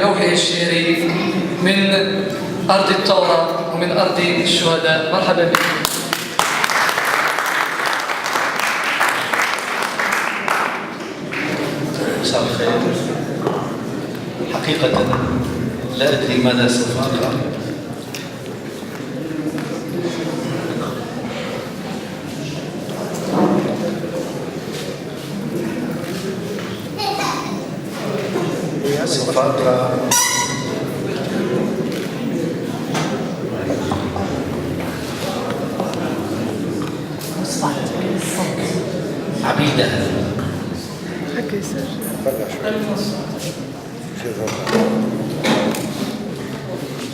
لوحه الشعري من أرض الثورة ومن أرض الشهداء. مرحبا بك. مساء الخير. حقيقة لا أدري ماذا سوف أقرأ. سوف أقرأ عبيدها.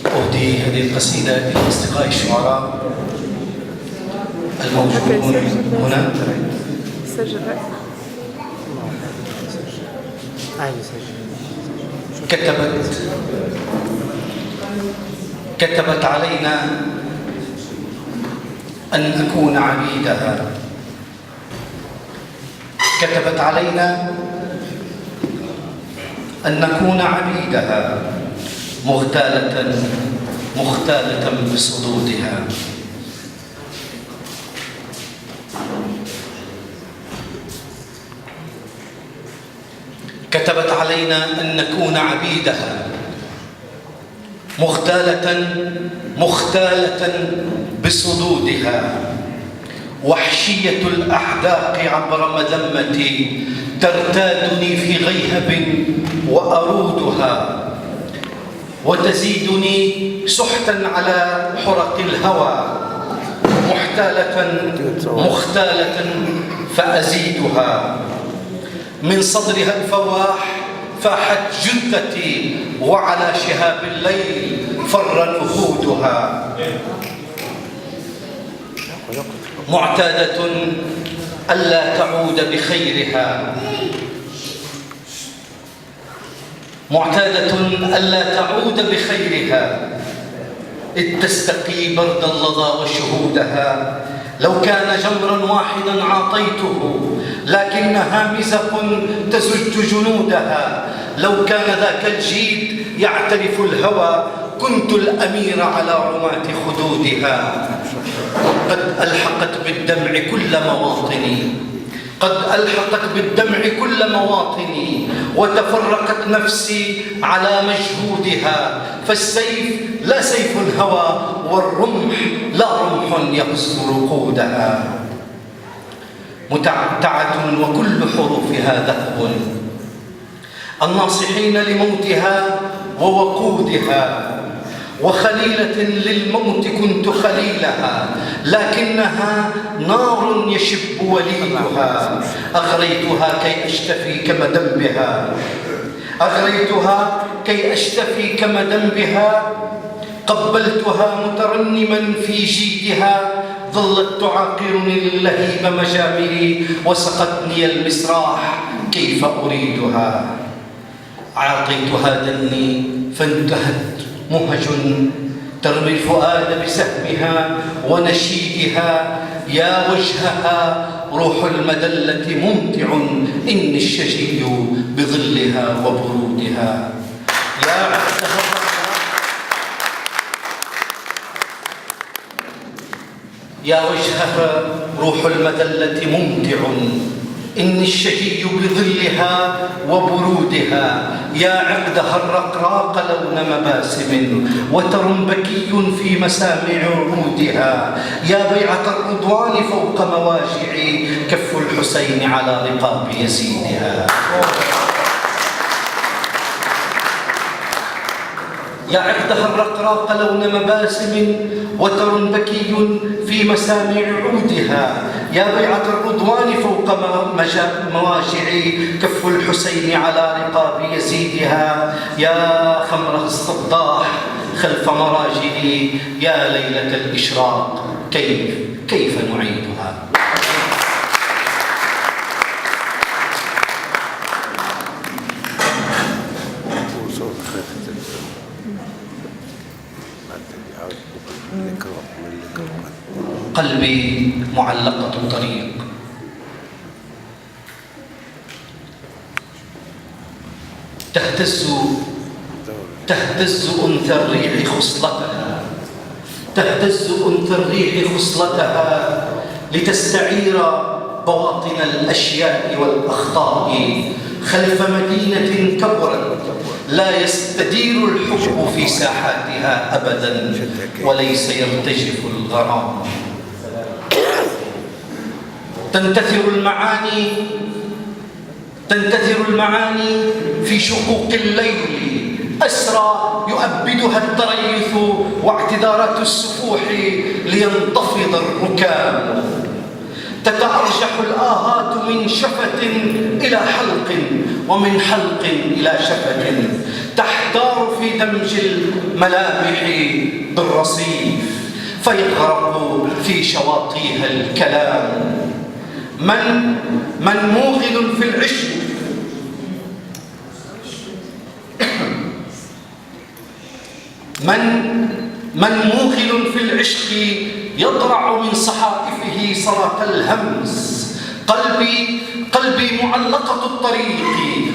أهدي هذه القصيدة إلى أصدقائي الشعراء الموجودون هنا. كتبت علينا أن نكون عبيدها. كتبت علينا أن نكون عبيدها مغتالة بصدودها. كتبت علينا أن نكون عبيدها مغتالة بصدودها. وحشية الأحداق عبر مذمتي ترتادني في غيهب وأرودها، وتزيدني سحتا على حرق الهوى مختالة فأزيدها. من صدرها الفواح فاحت جثتي، وعلى شهاب الليل فر نفودها. معتادة ألا تعود بخيرها، معتادة ألا تعود بخيرها، إذ تستقي برد اللظى وشهودها. لو كان جمرا واحدا عاطيته، لكنها مزق تزج جنودها. لو كان ذاك الجيد يعترف الهوى، كنت الأمير على رماة خدودها. قد ألحقت بالدمع كل مواطني، وتفرقت نفسي على مجهودها. فالسيف لا سيف هوى، والرمح لا رمح يهز رقودها. متعتعة وكل حروفها ذهب، الناصحين لموتها ووقودها. وخليلة للموت كنت خليلها، لكنها نار يشب وليدها. أغريتها كي أشتفي كمدم بها. قبلتها مترنما في جيدها. ظلت تعاقرني اللهيب مجامري، وسقتني المسراح كيف أريدها. أعطيتها دني فانتهت مهج، ترمي الفؤاد بسهمها ونشيدها. يا وجهها روح المدلة ممتع، إني الشجي بظلها وبرودها. يا وجهها روح المدلة ممتع، إني الشجي بظلها وبرودها. يا عقدها الرقراق لون مباسم، وترنبكي في مسامع عودها. يا بيعة الرضوان فوق مواجعي، كف الحسين على رقاب يزيدها. يا عقدها الرقراق لون مباسم، وترنبكي في مسامع عودها. يا بيعة الرضوان فوق مواجعي، كف الحسين على رقاب يزيدها. يا خمرها الصداح خلف مراجلي، يا ليلة الإشراق كيف نعيدها. قلبي معلقة الطريق، تهتز تهتز أنثى الريح خصلتها، تهتز أنثى الريح خصلتها لتستعير بواطن الأشياء والأخطاء خلف مدينة كبرت لا يستدير الحب في ساحاتها أبدا وليس يرتجف الغرام. تنتثر المعاني في شقوق الليل، أسرى يؤبدها التريث واعتذارات السفوح لينتفض الركام. تتأرجح الآهات من شفة إلى حلق ومن حلق إلى شفة، تحتار في دمج الملامح بالرصيف فيغرق في شواطئها الكلام. من موغل في العشق من موغل في العشق يضرع من صحائفه صلاة الهمس. قلبي معلقة الطريق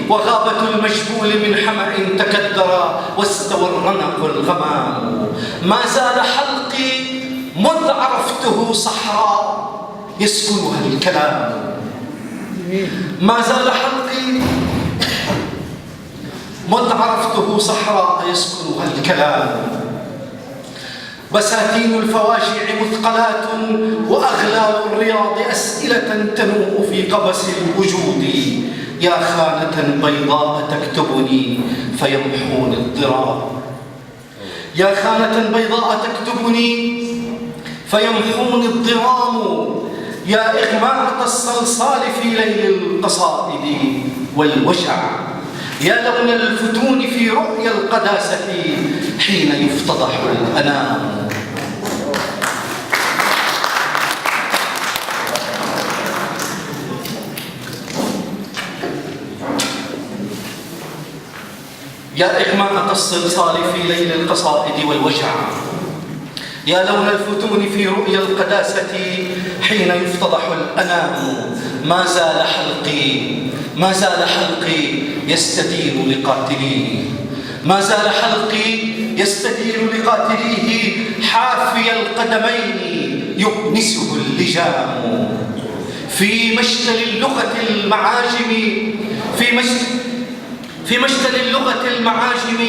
وغابة المجبول من حمأ تكدر واستوى الرنق الغمام. ما زال حلقي مذ عرفته صحراء يسكنها الكلام. ما زال حلقي مذ عرفته صحراء يسكنها الكلام. بساتين الفواجع مثقلات وأغلال الرياض أسئلة تنوء في قبس الوجود. يا خانة بيضاء تكتبني فيمحون الضرام. يا خانة بيضاء تكتبني فيمحون الضرام. يا إغماءة الصلصال في ليل القصائد والوجع. يا لون الفتون في رؤيا القداسة حين يفتضح الأنام. يا إغماءة الصلصال في ليل القصائد والوجع. يا لون الفتون في رؤيا القداسة حين يفتضح الأنام. ما زال حلقي يستدير لقاتليه. ما زال حلقي يستدير لقاتليه حافي القدمين يؤنسه اللجام. في مشتل اللغة المعاجم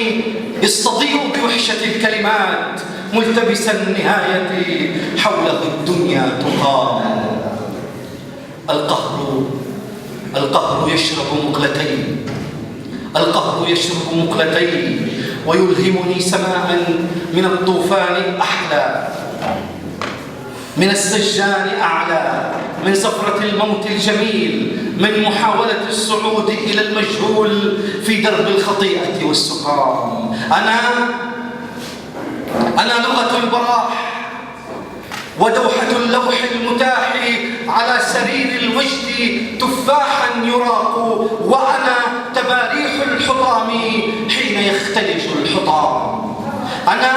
يستضيء بوحشة الكلمات ملتبسا النهاية حوله الدنيا تقام. القهر يشرب مقلتين ويلهمني سماعا من الطوفان أحلى، من السجان أعلى، من سفرة الموت الجميل، من محاولة الصعود إلى المجهول في درب الخطيئة والسقام. أنا لغة البراح ودوحة اللوح المتاح على سرير الوجد تفاحا يراق. وأنا تباريح الحطام حين يختلج الحطام. أنا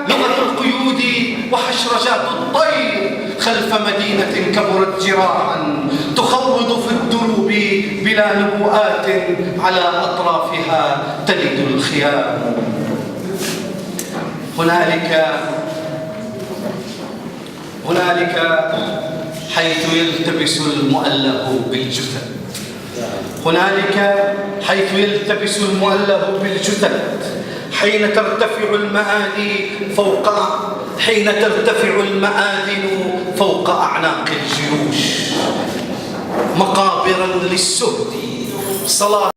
لغة القيود وحشرجات الطير خلف مدينة كبرت جراحا تخوض في الدروب بلا نبوءات على أطرافها تلد الخيام. هنالك حيث يلتبس المؤله بالجثث. هنالك حيث يلتبس المؤله بالجثث حين ترتفع المآذن فوق أعناق الجيوش. مقابرا للسهد صلاة